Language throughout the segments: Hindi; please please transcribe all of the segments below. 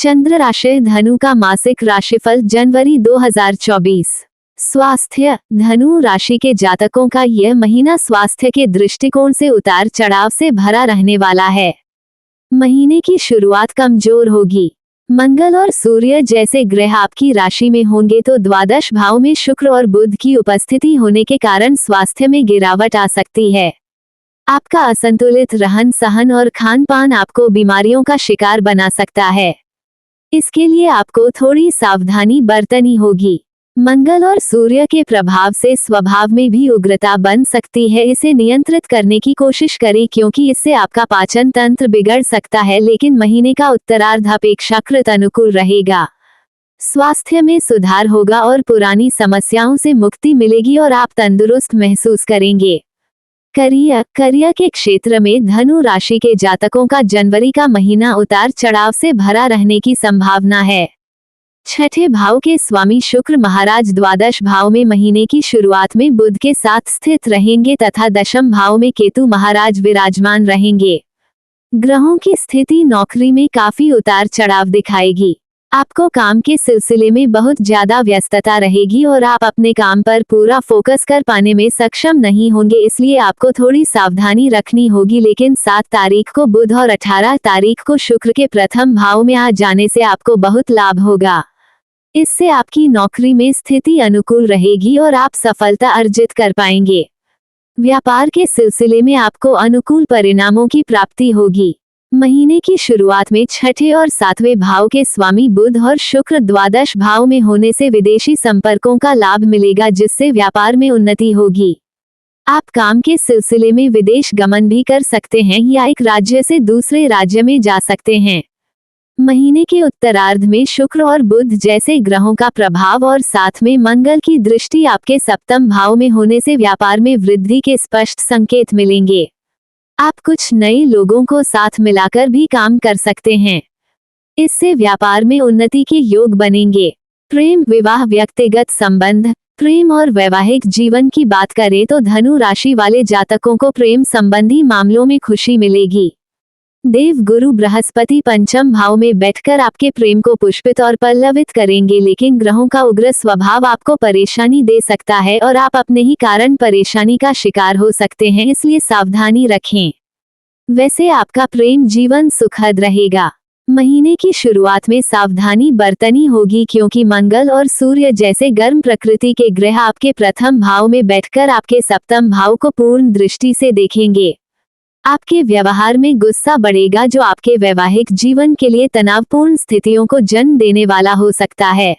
चंद्र राशि धनु का मासिक राशिफल जनवरी 2024। स्वास्थ्य। धनु राशि के जातकों का यह महीना स्वास्थ्य के दृष्टिकोण से उतार चढ़ाव से भरा रहने वाला है। महीने की शुरुआत कमजोर होगी। मंगल और सूर्य जैसे ग्रह आपकी राशि में होंगे तो द्वादश भाव में शुक्र और बुध की उपस्थिति होने के कारण स्वास्थ्य में गिरावट आ सकती है। आपका असंतुलित रहन सहन और खान पान आपको बीमारियों का शिकार बना सकता है। इसके लिए आपको थोड़ी सावधानी बरतनी होगी। मंगल और सूर्य के प्रभाव से स्वभाव में भी उग्रता बन सकती है। इसे नियंत्रित करने की कोशिश करें क्योंकि इससे आपका पाचन तंत्र बिगड़ सकता है, लेकिन महीने का उत्तरार्ध अपेक्षाकृत अनुकूल रहेगा। स्वास्थ्य में सुधार होगा और पुरानी समस्याओं से मुक्ति मिलेगी और आप तंदुरुस्त महसूस करेंगे। करियर के क्षेत्र में धनु राशि के जातकों का जनवरी का महीना उतार चढ़ाव से भरा रहने की संभावना है। छठे भाव के स्वामी शुक्र महाराज द्वादश भाव में महीने की शुरुआत में बुध के साथ स्थित रहेंगे तथा दशम भाव में केतु महाराज विराजमान रहेंगे। ग्रहों की स्थिति नौकरी में काफी उतार चढ़ाव दिखाएगी। आपको काम के सिलसिले में बहुत ज्यादा व्यस्तता रहेगी और आप अपने काम पर पूरा फोकस कर पाने में सक्षम नहीं होंगे, इसलिए आपको थोड़ी सावधानी रखनी होगी। लेकिन 7 तारीख को बुध और 18 तारीख को शुक्र के प्रथम भाव में आ जाने से आपको बहुत लाभ होगा। इससे आपकी नौकरी में स्थिति अनुकूल रहेगी और आप सफलता अर्जित कर पाएंगे। व्यापार के सिलसिले में आपको अनुकूल परिणामों की प्राप्ति होगी। महीने की शुरुआत में छठे और 7वें भाव के स्वामी बुध और शुक्र द्वादश भाव में होने से विदेशी संपर्कों का लाभ मिलेगा, जिससे व्यापार में उन्नति होगी। आप काम के सिलसिले में विदेश गमन भी कर सकते हैं या एक राज्य से दूसरे राज्य में जा सकते हैं। महीने के उत्तरार्ध में शुक्र और बुध जैसे ग्रहों का प्रभाव और साथ में मंगल की दृष्टि आपके सप्तम भाव में होने से व्यापार में वृद्धि के स्पष्ट संकेत मिलेंगे। आप कुछ नए लोगों को साथ मिलाकर भी काम कर सकते हैं। इससे व्यापार में उन्नति के योग बनेंगे। प्रेम, विवाह, व्यक्तिगत संबंध, प्रेम और वैवाहिक जीवन की बात करें तो धनु राशि वाले जातकों को प्रेम संबंधी मामलों में खुशी मिलेगी। देव गुरु बृहस्पति पंचम भाव में बैठकर आपके प्रेम को पुष्पित और पल्लवित करेंगे, लेकिन ग्रहों का उग्र स्वभाव आपको परेशानी दे सकता है और आप अपने ही कारण परेशानी का शिकार हो सकते हैं, इसलिए सावधानी रखें। वैसे आपका प्रेम जीवन सुखद रहेगा। महीने की शुरुआत में सावधानी बरतनी होगी क्योंकि मंगल और सूर्य जैसे गर्म प्रकृति के ग्रह आपके प्रथम भाव में बैठकर आपके सप्तम भाव को पूर्ण दृष्टि से देखेंगे। आपके व्यवहार में गुस्सा बढ़ेगा जो आपके वैवाहिक जीवन के लिए तनावपूर्ण स्थितियों को जन्म देने वाला हो सकता है।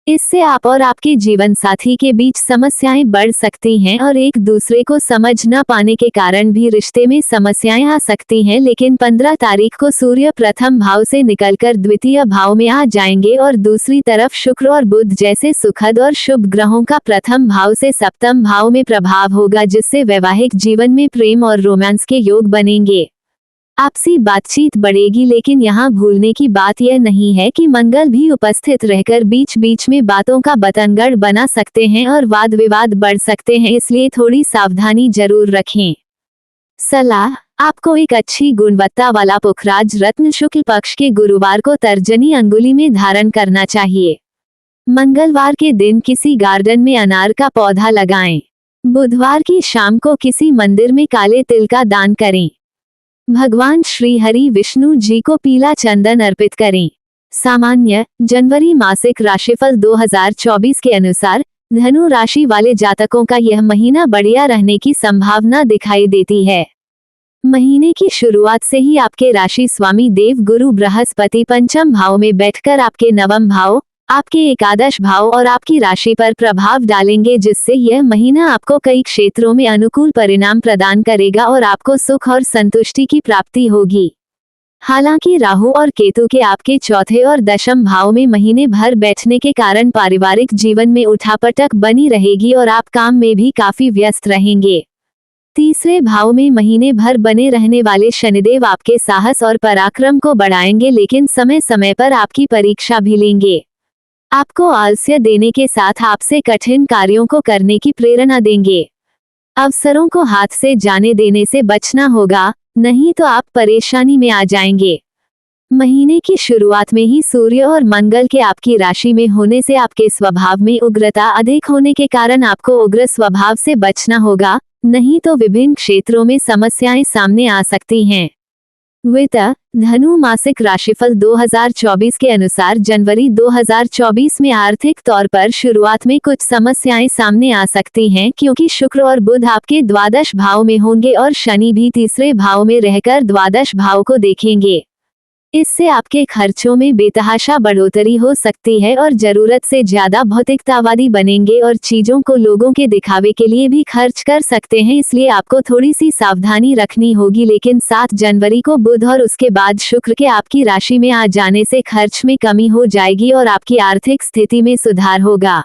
इससे आप और आपके जीवन साथी के बीच समस्याएं बढ़ सकती हैं और एक दूसरे को समझ न पाने के कारण भी रिश्ते में समस्याएं आ सकती हैं। लेकिन 15 तारीख को सूर्य प्रथम भाव से निकलकर द्वितीय भाव में आ जाएंगे और दूसरी तरफ शुक्र और बुध जैसे सुखद और शुभ ग्रहों का प्रथम भाव से सप्तम भाव में प्रभाव होगा, जिससे वैवाहिक जीवन में प्रेम और रोमांस के योग बनेंगे। आपसी बातचीत बढ़ेगी, लेकिन यहाँ भूलने की बात यह नहीं है कि मंगल भी उपस्थित रहकर बीच बीच में बातों का बतंगड़ बना सकते हैं और वाद विवाद बढ़ सकते हैं, इसलिए थोड़ी सावधानी जरूर रखें। सलाह, आपको एक अच्छी गुणवत्ता वाला पुखराज रत्न शुक्ल पक्ष के गुरुवार को तर्जनी अंगुली में धारण करना चाहिए। मंगलवार के दिन किसी गार्डन में अनार का पौधा लगाएं। बुधवार की शाम को किसी मंदिर में काले तिल का दान करें। भगवान श्री हरि विष्णु जी को पीला चंदन अर्पित करें। सामान्य जनवरी मासिक राशिफल 2024 के अनुसार धनु राशि वाले जातकों का यह महीना बढ़िया रहने की संभावना दिखाई देती है। महीने की शुरुआत से ही आपके राशि स्वामी देव गुरु बृहस्पति पंचम भाव में बैठकर आपके नवम भाव, आपके एकादश भाव और आपकी राशि पर प्रभाव डालेंगे, जिससे यह महीना आपको कई क्षेत्रों में अनुकूल परिणाम प्रदान करेगा और आपको सुख और संतुष्टि की प्राप्ति होगी। हालांकि राहु और केतु के आपके चौथे और दशम भाव में महीने भर बैठने के कारण पारिवारिक जीवन में उठापटक बनी रहेगी और आप काम में भी काफी व्यस्त रहेंगे। तीसरे भाव में महीने भर बने रहने वाले शनिदेव आपके साहस और पराक्रम को बढ़ाएंगे, लेकिन समय समय पर आपकी परीक्षा भी लेंगे। आपको आलस्य देने के साथ आपसे कठिन कार्यों को करने की प्रेरणा देंगे। अवसरों को हाथ से जाने देने से बचना होगा, नहीं तो आप परेशानी में आ जाएंगे। महीने की शुरुआत में ही सूर्य और मंगल के आपकी राशि में होने से आपके स्वभाव में उग्रता अधिक होने के कारण आपको उग्र स्वभाव से बचना होगा, नहीं तो विभिन्न क्षेत्रों में समस्याएं सामने आ सकती हैं। वित्त, धनु मासिक राशिफल 2024 के अनुसार जनवरी 2024 में आर्थिक तौर पर शुरुआत में कुछ समस्याएं सामने आ सकती हैं, क्योंकि शुक्र और बुध आपके द्वादश भाव में होंगे और शनि भी तीसरे भाव में रहकर द्वादश भाव को देखेंगे। इससे आपके खर्चों में बेतहाशा बढ़ोतरी हो सकती है और जरूरत से ज्यादा भौतिकतावादी बनेंगे और चीजों को लोगों के दिखावे के लिए भी खर्च कर सकते हैं, इसलिए आपको थोड़ी सी सावधानी रखनी होगी। लेकिन 7 जनवरी को बुध और उसके बाद शुक्र के आपकी राशि में आ जाने से खर्च में कमी हो जाएगी और आपकी आर्थिक स्थिति में सुधार होगा।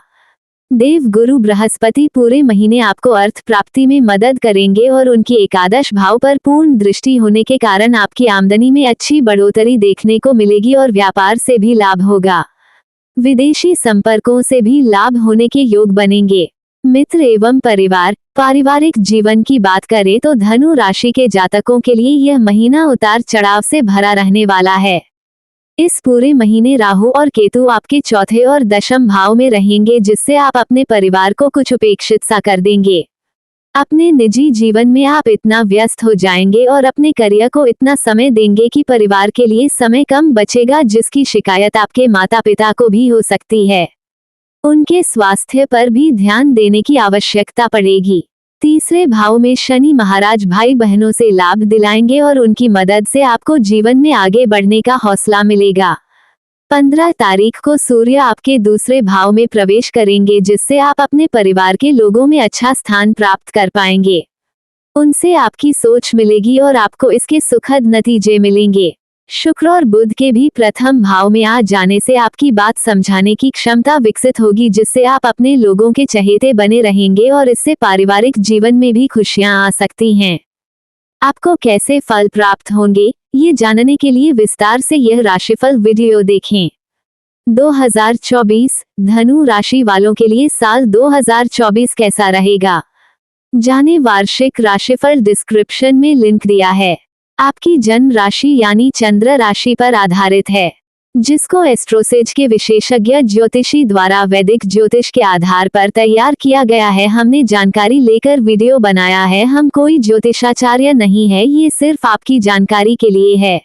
देव गुरु बृहस्पति पूरे महीने आपको अर्थ प्राप्ति में मदद करेंगे और उनकी एकादश भाव पर पूर्ण दृष्टि होने के कारण आपकी आमदनी में अच्छी बढ़ोतरी देखने को मिलेगी और व्यापार से भी लाभ होगा। विदेशी संपर्कों से भी लाभ होने के योग बनेंगे। मित्र एवं परिवार, पारिवारिक जीवन की बात करें तो धनु राशि के जातकों के लिए यह महीना उतार चढ़ाव से भरा रहने वाला है। इस पूरे महीने राहु और केतु आपके चौथे और दशम भाव में रहेंगे, जिससे आप अपने परिवार को कुछ उपेक्षित सा कर देंगे। अपने निजी जीवन में आप इतना व्यस्त हो जाएंगे और अपने करियर को इतना समय देंगे कि परिवार के लिए समय कम बचेगा, जिसकी शिकायत आपके माता पिता को भी हो सकती है। उनके स्वास्थ्य पर भी ध्यान देने की आवश्यकता पड़ेगी। तीसरे भाव में शनि महाराज भाई बहनों से लाभ दिलाएंगे और उनकी मदद से आपको जीवन में आगे बढ़ने का हौसला मिलेगा। 15 तारीख को सूर्य आपके दूसरे भाव में प्रवेश करेंगे, जिससे आप अपने परिवार के लोगों में अच्छा स्थान प्राप्त कर पाएंगे। उनसे आपकी सोच मिलेगी और आपको इसके सुखद नतीजे मिलेंगे। शुक्र और बुध के भी प्रथम भाव में आ जाने से आपकी बात समझाने की क्षमता विकसित होगी, जिससे आप अपने लोगों के चहेते बने रहेंगे और इससे पारिवारिक जीवन में भी खुशियां आ सकती हैं। आपको कैसे फल प्राप्त होंगे, ये जानने के लिए विस्तार से यह राशिफल वीडियो देखें। 2024 धनु राशि वालों के लिए साल 2024 कैसा रहेगा, जाने वार्षिक राशिफल डिस्क्रिप्शन में लिंक दिया है। आपकी जन्म राशि यानी चंद्र राशि पर आधारित है, जिसको एस्ट्रोसेज के विशेषज्ञ ज्योतिषी द्वारा वैदिक ज्योतिष के आधार पर तैयार किया गया है। हमने जानकारी लेकर वीडियो बनाया है, हम कोई ज्योतिषाचार्य नहीं है, ये सिर्फ आपकी जानकारी के लिए है।